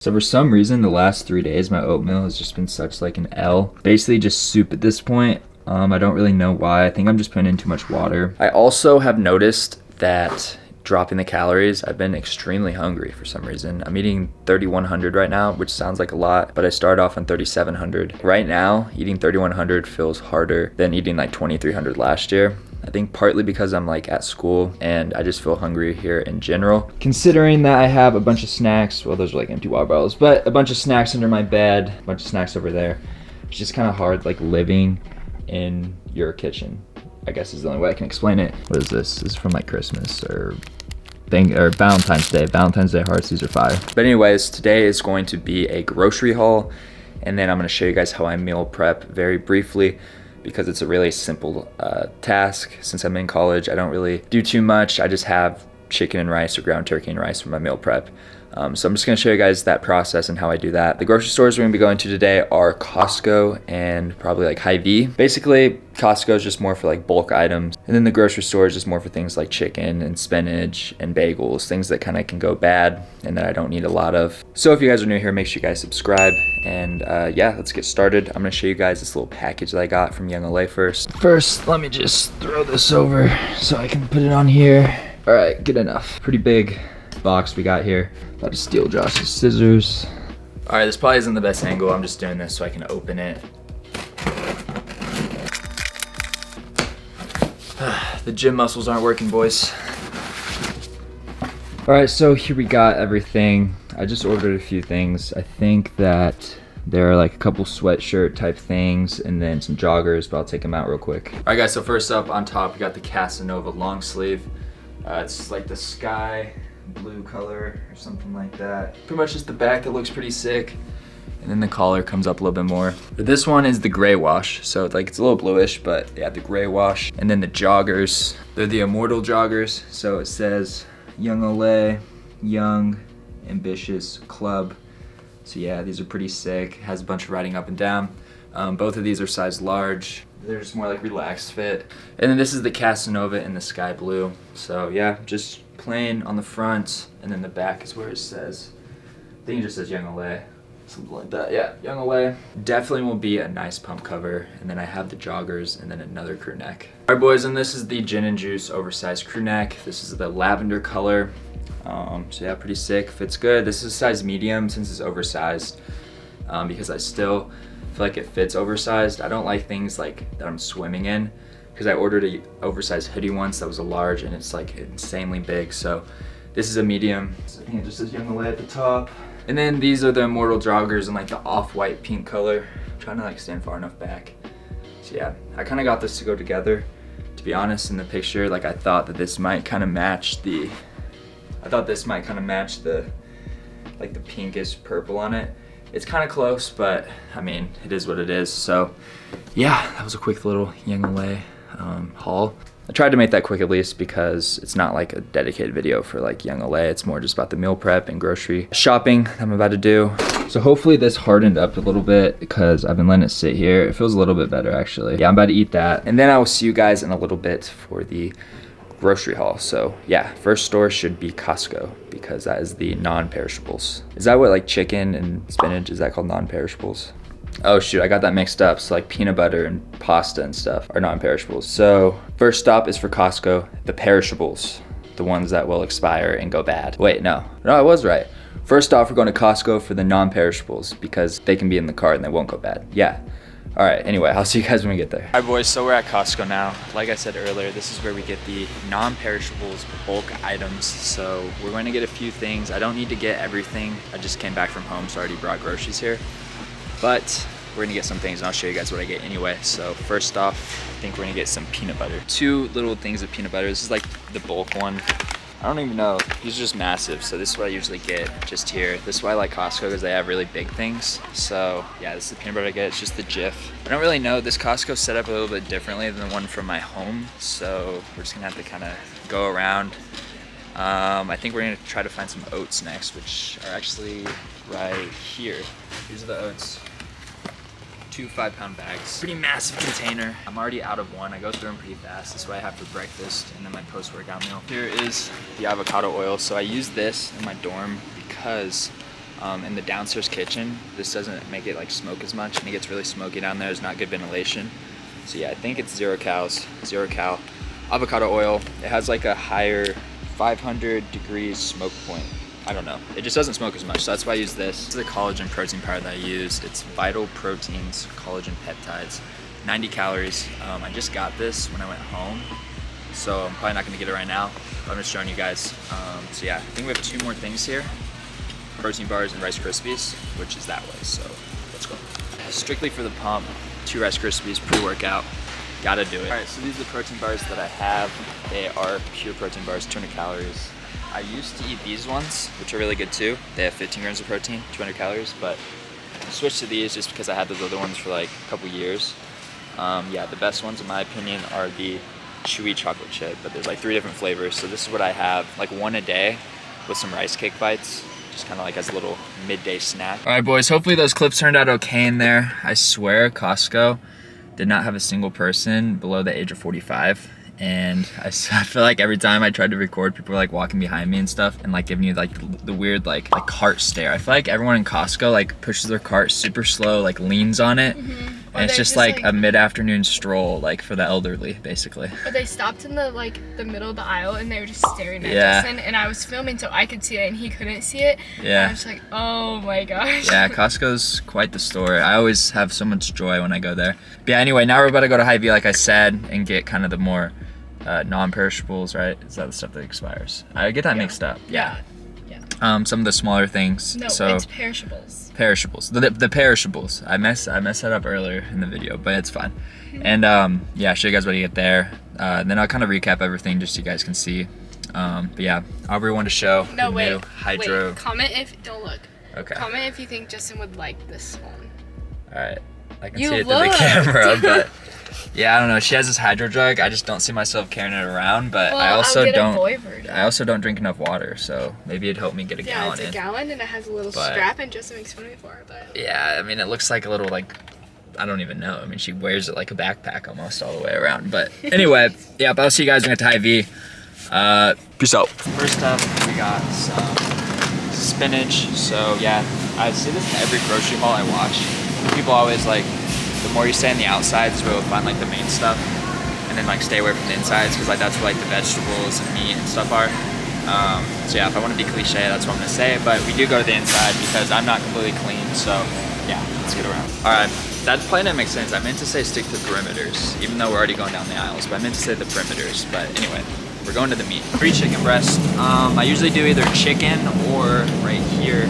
So for some reason, the last 3 days, my oatmeal has just been such like an L. Basically just soup at this point. I don't really know why. I think I'm just putting in too much water. I also have noticed that dropping the calories, I've been extremely hungry for some reason. I'm eating 3,100 right now, which sounds like a lot, but I started off on 3,700. Right now, eating 3,100 feels harder than eating like 2,300 last year. I think partly because I'm like at school and I just feel hungry here in general. Considering that I have a bunch of snacks, well, those are like empty water bottles, but a bunch of snacks under my bed, a bunch of snacks over there. It's just kind of hard like living in your kitchen, I guess is the only way I can explain it. What is this? This is from like Christmas or Valentine's Day. Valentine's Day hearts, these are fire. But anyways, today is going to be a grocery haul, and then I'm gonna show you guys how I meal prep very briefly, because it's a really simple task. Since I'm in college, I don't really do too much. I just have chicken and rice or ground turkey and rice for my meal prep. So I'm just gonna show you guys that process and how I do that. The grocery stores we're gonna be going to today are Costco and probably like Hyvee. Basically, Costco is just more for like bulk items. And then the grocery store is just more for things like chicken and spinach and bagels, things that kind of can go bad and that I don't need a lot of. So if you guys are new here, make sure you guys subscribe. And yeah, let's get started. I'm gonna show you guys this little package that I got from YoungLA first. First, let me just throw this over so I can put it on here. All right, good enough. Pretty big box we got here. About to steal Josh's scissors. All right, this probably isn't the best angle. I'm just doing this so I can open it. The gym muscles aren't working, boys. All right, so here we got everything. I just ordered a few things. I think that there are like a couple sweatshirt type things and then some joggers, but I'll take them out real quick. All right, guys, so first up on top, we got the Casanova long sleeve. It's like the sky blue color or something like that. Pretty much just the back that looks pretty sick. And then the collar comes up a little bit more. But this one is the gray wash. So it's a little bluish, but yeah, the gray wash. And then the joggers, they're the Immortal joggers. So it says YoungLA, Young, Ambitious, Club. So yeah, these are pretty sick. It has a bunch of writing up and down. Both of these are size large. They're just more like relaxed fit. And then this is the Casanova in the sky blue. So yeah, just plain on the front, and then the back is where it says, I think it just says YoungLA, something like that. Yeah, YoungLA. Definitely will be a nice pump cover. And then I have the joggers and then another crew neck. All right, boys, and this is the Gin and Juice oversized crew neck. This is the lavender color. So yeah, pretty sick, fits good. This is size medium since it's oversized, because I still feel like it fits oversized. I don't like things like that I'm swimming in, because I ordered a oversized hoodie once that was a large and it's like insanely big. So this is a medium. So I think it just says YoungLA at the top. And then these are the Immortal joggers in like the off-white pink color. I'm trying to like stand far enough back. So yeah, I kind of got this to go together. To be honest, in the picture, like I thought that this might kind of match the, like the pinkish purple on it. It's kind of close, but I mean, it is what it is. So yeah, that was a quick little YoungLA haul. I tried to make that quick at least because it's not like a dedicated video for like YoungLA. It's more just about the meal prep and grocery shopping that I'm about to do. So hopefully this hardened up a little bit because I've been letting it sit here. It feels a little bit better actually. Yeah, I'm about to eat that. And then I will see you guys in a little bit for the grocery haul. So yeah, first store should be Costco because that is the non-perishables. Is that what like chicken and spinach, is that called non-perishables? Oh shoot, I got that mixed up. So like peanut butter and pasta and stuff are non-perishables. So first stop is for Costco, the perishables, the ones that will expire and go bad. Wait, no, I was right. First off, we're going to Costco for the non-perishables because they can be in the cart and they won't go bad. Yeah. All right, anyway, I'll see you guys when we get there. All right, boys, so we're at Costco now. Like I said earlier, this is where we get the non-perishables bulk items. So we're going to get a few things. I don't need to get everything. I just came back from home, so I already brought groceries here. But we're gonna get some things and I'll show you guys what I get anyway. So first off, I think we're gonna get some peanut butter. 2 little things of peanut butter. This is like the bulk one. I don't even know, these are just massive. So this is what I usually get just here. This is why I like Costco because they have really big things. So yeah, this is the peanut butter I get, it's just the Jif. I don't really know, this Costco set up a little bit differently than the one from my home. So we're just gonna have to kind of go around. I think we're gonna try to find some oats next, which are actually right here. These are the oats. 2 5-pound bags. Pretty massive container. I'm already out of one. I go through them pretty fast. This is what I have for breakfast and then my post-workout meal. Here is the avocado oil. So I use this in my dorm because in the downstairs kitchen. This doesn't make it like smoke as much, and it gets really smoky down there. There's not good ventilation. So yeah, I think it's 0 cal avocado oil. It has like a higher 500 degrees smoke point. I don't know. It just doesn't smoke as much, so that's why I use this. This is the collagen protein powder that I use. It's Vital Proteins Collagen Peptides, 90 calories. I just got this when I went home, so I'm probably not gonna get it right now, but I'm just showing you guys. So yeah, I think we have 2 more things here. Protein bars and Rice Krispies, which is that way, so let's go. Strictly for the pump, 2 Rice Krispies pre-workout. Gotta do it. All right, so these are the protein bars that I have. They are pure protein bars, 200 calories. I used to eat these ones, which are really good too. They have 15 grams of protein, 200 calories, but I switched to these just because I had those other ones for like a couple years. Yeah, the best ones in my opinion are the chewy chocolate chip, but there's like 3 different flavors. So this is what I have, like 1 a day with some rice cake bites, just kind of like as a little midday snack. All right, boys, hopefully those clips turned out okay in there. I swear Costco did not have a single person below the age of 45. And I feel like every time I tried to record, people were like walking behind me and stuff and like giving you like the weird like cart stare. I feel like everyone in Costco like pushes their cart super slow, like leans on it. And it's just like a mid-afternoon stroll like for the elderly, basically. But they stopped in the middle of the aisle and they were just staring at Justin, and I was filming so I could see it and he couldn't see it. Yeah. And I was like, oh my gosh. Yeah, Costco's quite the store. I always have so much joy when I go there. But yeah, anyway, now we're about to go to Hyvee, like I said, and get kind of the more non-perishables, right? Is that the stuff that expires? I get that mixed up. Yeah. Some of the smaller things. No, so it's perishables. Perishables. The perishables. I messed that up earlier in the video, but it's fine. And yeah, show you guys what you get there. Then I'll kind of recap everything just so you guys can see. But yeah, Aubrey wanted to show the new Hydro. Wait, comment if, don't look. Okay. Comment if you think Justin would like this one. All right. I can see it through the camera, but yeah, I don't know. She has this hydro jug. I just don't see myself carrying it around, but well, I also I also don't drink enough water, so maybe it'd help me get a gallon in. Yeah, it's a gallon and it has a little strap, and Justin makes fun of me for it, but yeah, I mean, it looks like a little like, I don't even know. I mean, she wears it like a backpack almost all the way around. But anyway, yeah, but I'll see you guys when I get to Hyvee. Peace out. First up, we got some spinach. So yeah, I see this in every grocery haul I watch. People always like, the more you stay on the outsides is where you'll find like the main stuff, and then like stay away from the insides, because like that's where like the vegetables and meat and stuff are. So yeah, if I want to be cliche, that's what I'm gonna say, but we do go to the inside because I'm not completely clean, so yeah, let's get around. All right, that probably didn't make sense. I meant to say stick to perimeters, even though we're already going down the aisles, but I meant to say the perimeters. But anyway, we're going to the meat. 3 chicken breasts. I usually do either chicken or right here,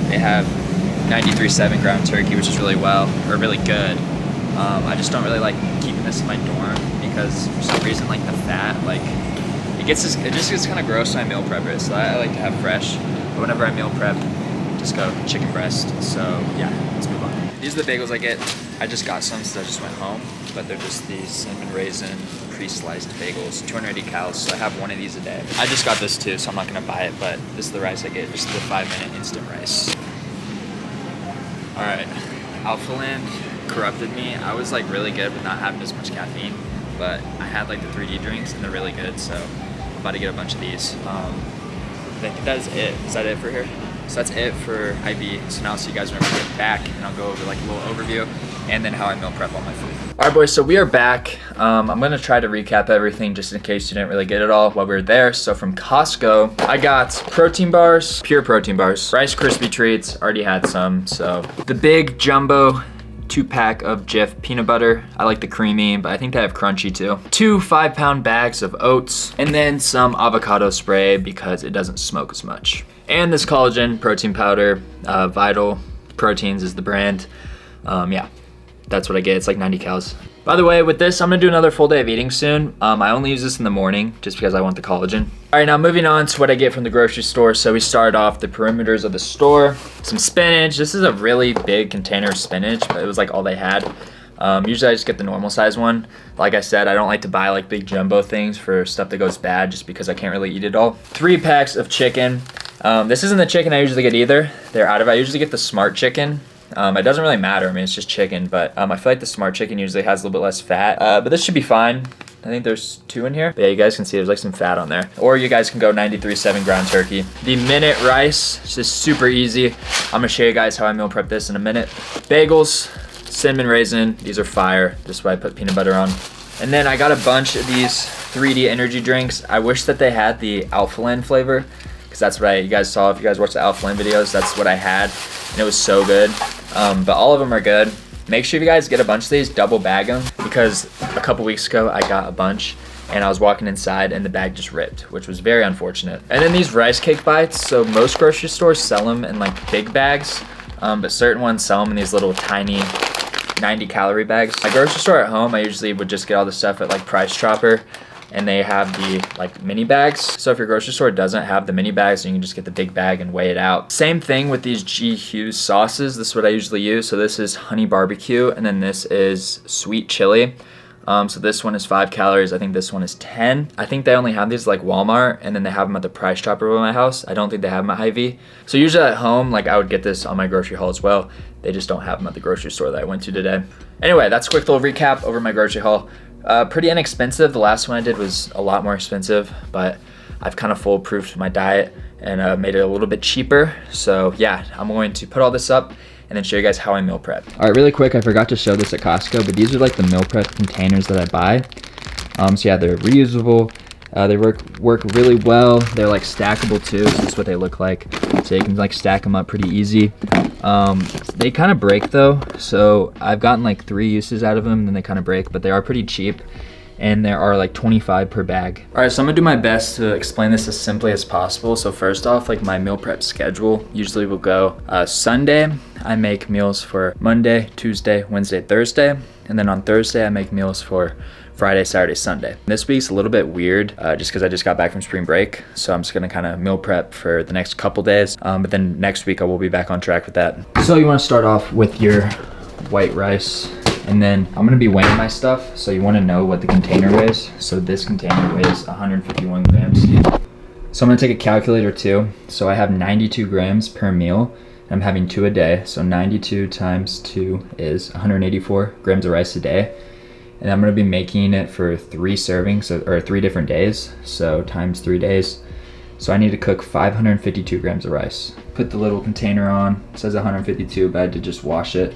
they have 93.7 ground turkey, which is really good. I just don't really like keeping this in my dorm because for some reason like the fat, like it just gets kind of gross when I meal prep it. So I like to have fresh, but whenever I meal prep, just go chicken breast. So yeah, let's move on. These are the bagels I get. I just got some since I just went home, but they're just these cinnamon raisin pre-sliced bagels, 280 calories. So I have 1 of these a day. I just got this too, so I'm not gonna buy it, but this is the rice I get, just the 5-minute instant rice. All right, Alphaland corrupted me. I was like really good with not having as much caffeine, but I had like the 3D drinks and they're really good, so I'm about to get a bunch of these. I think that is it. Is that it for here? So that's it for Hyvee. So now I'll see you guys when we get back, and I'll go over like a little overview and then how I meal prep all my food. All right, boys, so we are back. I'm gonna try to recap everything just in case you didn't really get it all while we were there. So from Costco, I got protein bars, pure protein bars, Rice Krispie treats, already had some. So the big jumbo 2-pack of Jif peanut butter. I like the creamy, but I think they have crunchy too. 2 5-pound bags of oats, and then some avocado spray because it doesn't smoke as much. And this collagen protein powder, Vital Proteins is the brand. Yeah, that's what I get. It's like 90 calories. By the way, with this, I'm gonna do another full day of eating soon. I only use this in the morning just because I want the collagen. All right, now moving on to what I get from the grocery store. So we start off the perimeters of the store. Some spinach. This is a really big container of spinach, but it was like all they had. Usually I just get the normal size one. Like I said, I don't like to buy like big jumbo things for stuff that goes bad just because I can't really eat it all. 3 packs of chicken. This isn't the chicken I usually get either. They're out of it. I usually get the Smart Chicken. It doesn't really matter. I mean, it's just chicken, but I feel like the Smart Chicken usually has a little bit less fat, but this should be fine. I think there's 2 in here. But yeah, you guys can see there's like some fat on there. Or you guys can go 93.7 ground turkey. The minute rice, it's just super easy. I'm gonna show you guys how I meal prep this in a minute. Bagels, cinnamon raisin, these are fire. This is why I put peanut butter on. And then I got a bunch of these 3D energy drinks. I wish that they had the Alpha-Land flavor, because that's what you guys saw. If you guys watched the Alpha-Land videos, that's what I had, and it was so good. But all of them are good. Make sure you guys get a bunch of these, double bag them, because a couple weeks ago I got a bunch and I was walking inside and the bag just ripped, which was very unfortunate. And then these rice cake bites, so most grocery stores sell them in like big bags, but certain ones sell them in these little tiny 90-calorie bags. My grocery store at home, I usually would just get all the stuff at like Price Chopper, and they have the like mini bags. So if your grocery store doesn't have the mini bags, then you can just get the big bag and weigh it out. Same thing with these G. Hughes sauces. This is what I usually use. So this is honey barbecue, and then this is sweet chili. So this one is 5 calories. I think this one is 10. I think they only have these like Walmart, and then they have them at the Price Chopper by my house. I don't think they have them at Hyvee. So usually at home, like I would get this on my grocery haul as well. They just don't have them at the grocery store that I went to today. Anyway, that's a quick little recap over my grocery haul. Pretty inexpensive. The last one I did was a lot more expensive, but I've kind of foolproofed my diet and made it a little bit cheaper. So yeah, I'm going to put all this up and then show you guys how I meal prep. All right, really quick, I forgot to show this at Costco, but these are like the meal prep containers that I buy. So yeah, they're reusable. They work really well. They're like stackable too, so this is what they look like. So you can like stack them up pretty easy. They kind of break though, so I've gotten like 3 uses out of them, and then they kind of break, but they are pretty cheap, and there are like 25 per bag. All right, so I'm gonna do my best to explain this as simply as possible. So first off, like my meal prep schedule usually will go Sunday, I make meals for Monday, Tuesday, Wednesday, Thursday, and then on Thursday I make meals for Friday, Saturday, Sunday. This week's a little bit weird just because I just got back from spring break. So I'm just gonna kind of meal prep for the next couple days. But then next week I will be back on track with that. So you wanna start off with your white rice, and then I'm gonna be weighing my stuff. So you wanna know what the container weighs. So this container weighs 151 grams. So I'm gonna take a calculator too. So I have 92 grams per meal. I'm having 2 a day. So 92 times 2 is 184 grams of rice a day. And I'm gonna be making it for 3 servings, or 3 different days. So times 3 days. So I need to cook 552 grams of rice. Put the little container on, it says 152, but I did just wash it.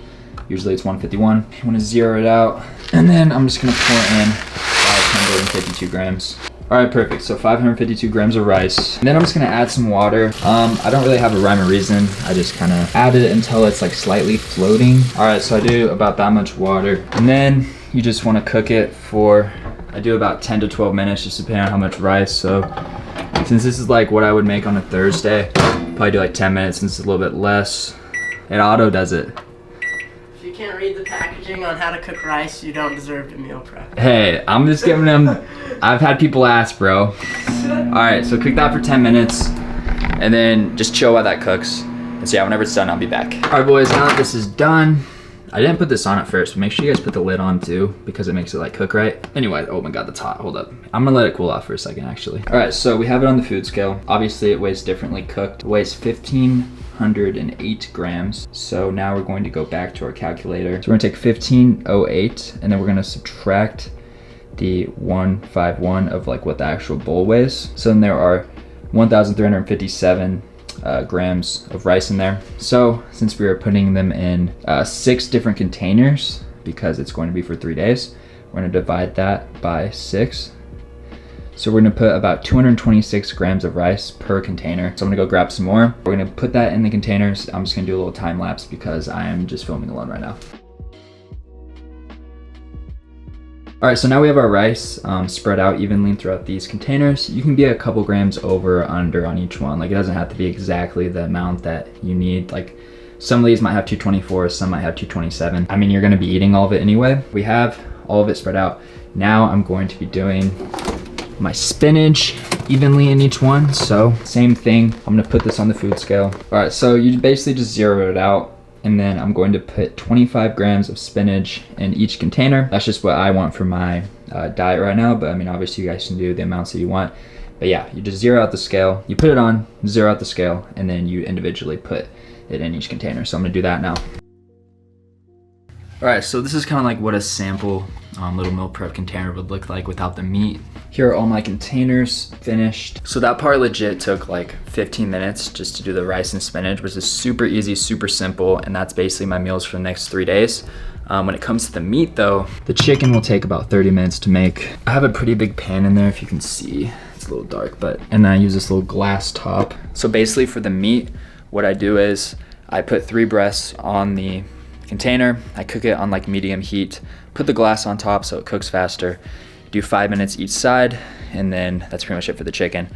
Usually it's 151. You wanna zero it out. And then I'm just gonna pour in 552 grams. All right, perfect, so 552 grams of rice. And then I'm just gonna add some water. I don't really have a rhyme or reason. I just kinda add it until it's like slightly floating. All right, so I do about that much water. And then you just wanna cook it for, I do about 10 to 12 minutes, just depending on how much rice. So since this is like what I would make on a Thursday, probably do like 10 minutes since it's a little bit less. It auto does it. If you can't read the packaging on how to cook rice, you don't deserve to meal prep. Hey, I'm just giving them, I've had people ask, bro. All right, so cook that for 10 minutes and then just chill while that cooks. And so yeah, whenever it's done, I'll be back. All right, boys, now that this is done, I didn't put this on at first, but make sure you guys put the lid on too, because it makes it like cook right. Anyway, oh my God, that's hot, hold up. I'm gonna let it cool off for a second actually. All right, so we have it on the food scale. Obviously it weighs differently cooked. It weighs 1,508 grams. So now we're going to go back to our calculator. So we're gonna take 1,508 and then we're gonna subtract the 151 of like what the actual bowl weighs. So then there are 1,357 grams of rice in there. So since we are putting them in 6 different containers, because it's going to be for 3 days, we're going to divide that by 6. So we're going to put about 226 grams of rice per container. So I'm going to go grab some more. We're going to put that in the containers. I'm just going to do a little time lapse because I am just filming alone right now. All right, so now we have our rice spread out evenly throughout these containers. You can be a couple grams over or under on each one. Like it doesn't have to be exactly the amount that you need. Like some of these might have 224, some might have 227. I mean, you're gonna be eating all of it anyway. We have all of it spread out. Now I'm going to be doing my spinach evenly in each one. So same thing, I'm gonna put this on the food scale. All right, so you basically just zero it out. And then I'm going to put 25 grams of spinach in each container. That's just what I want for my diet right now. But I mean, obviously you guys can do the amounts that you want. But yeah, you just zero out the scale. You put it on, zero out the scale, and then you individually put it in each container. So I'm gonna do that now. All right, so this is kind of like what a sample little meal prep container would look like without the meat. Here are all my containers finished. So that part legit took like 15 minutes just to do the rice and spinach, which is super easy, super simple, and that's basically my meals for the next 3 days. When it comes to the meat though, the chicken will take about 30 minutes to make. I have a pretty big pan in there if you can see. It's a little dark, and then I use this little glass top. So basically for the meat, what I do is I put 3 breasts on the container. I cook it on like medium heat, put the glass on top so it cooks faster, do 5 minutes each side, and then that's pretty much it for the chicken.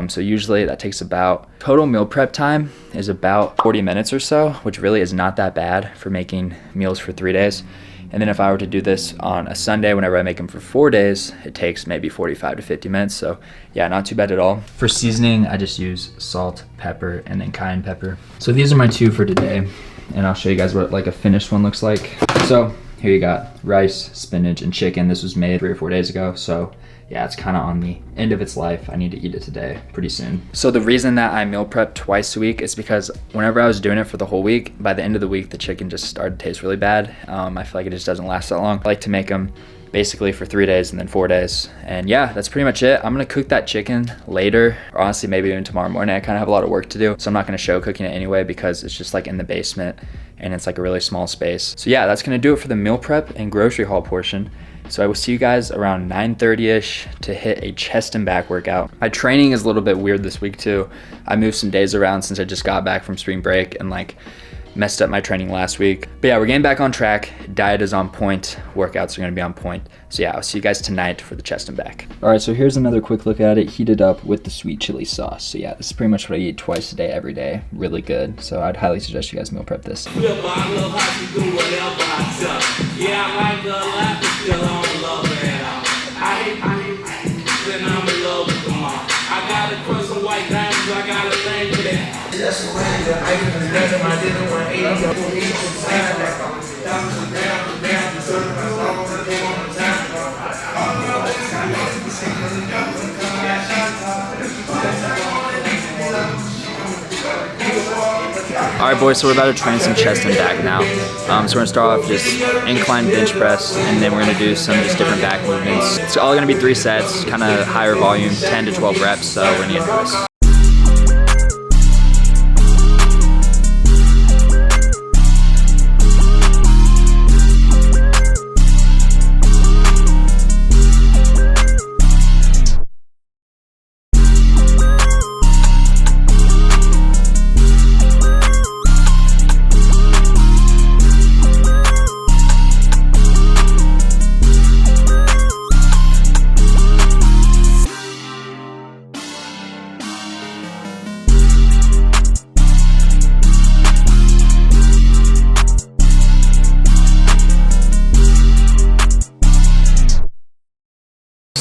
So usually that takes about, total meal prep time is about 40 minutes or so, which really is not that bad for making meals for 3 days. And then if I were to do this on a Sunday, whenever I make them for 4 days, it takes maybe 45 to 50 minutes. So yeah, not too bad at all. For seasoning, I just use salt, pepper, and then cayenne pepper. So these are my 2 for today, and I'll show you guys what like a finished one looks like. So here you got rice, spinach, and chicken. This was made 3 or 4 days ago. So yeah, it's kind of on the end of its life. I need to eat it today, pretty soon. So the reason that I meal prep twice a week is because whenever I was doing it for the whole week, by the end of the week, the chicken just started to taste really bad. I feel like it just doesn't last that long. I like to make them basically for 3 days and then 4 days. And yeah, that's pretty much it. I'm gonna cook that chicken later, or honestly, maybe even tomorrow morning. I kind of have a lot of work to do, so I'm not gonna show cooking it anyway because it's just like in the basement and it's like a really small space. So yeah, that's gonna do it for the meal prep and grocery haul portion. So I will see you guys around 9:30ish to hit a chest and back workout. My training is a little bit weird this week too. I moved some days around since I just got back from spring break and like messed up my training last week. But yeah, we're getting back on track. Diet is on point. Workouts are gonna be on point. So yeah, I'll see you guys tonight for the chest and back. All right, so here's another quick look at it, heated up with the sweet chili sauce. So yeah, this is pretty much what I eat twice a day, every day. Really good. So I'd highly suggest you guys meal prep this. All right, boys, so we're about to train some chest and back now. So we're gonna start off just incline bench press, and then we're gonna do some just different back movements. It's all gonna be 3 sets, kind of higher volume, 10 to 12 reps, so we're gonna get into this.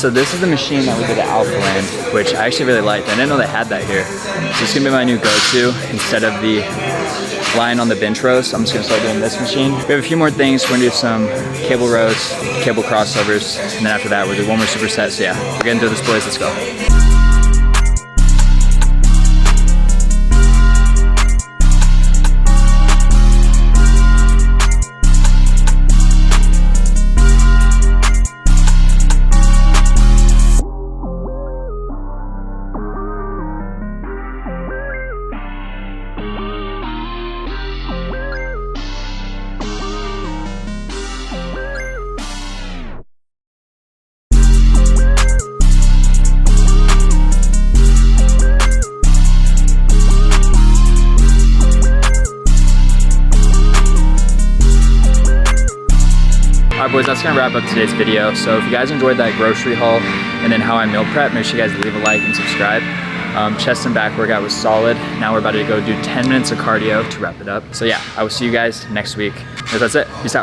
So this is the machine that we did at Alpha Land, which I actually really liked. I didn't know they had that here. So it's gonna be my new go-to instead of the lying on the bench rows. I'm just gonna start doing this machine. We have a few more things. We're gonna do some cable rows, cable crossovers, and then after that we'll do one more superset. So yeah, we're getting through this, boys. Let's go. Alright boys, that's gonna wrap up today's video. So if you guys enjoyed that grocery haul and then how I meal prep, make sure you guys leave a like and subscribe. Chest and back workout was solid. Now we're about to go do 10 minutes of cardio to wrap it up. So yeah, I will see you guys next week. That's it. Peace out.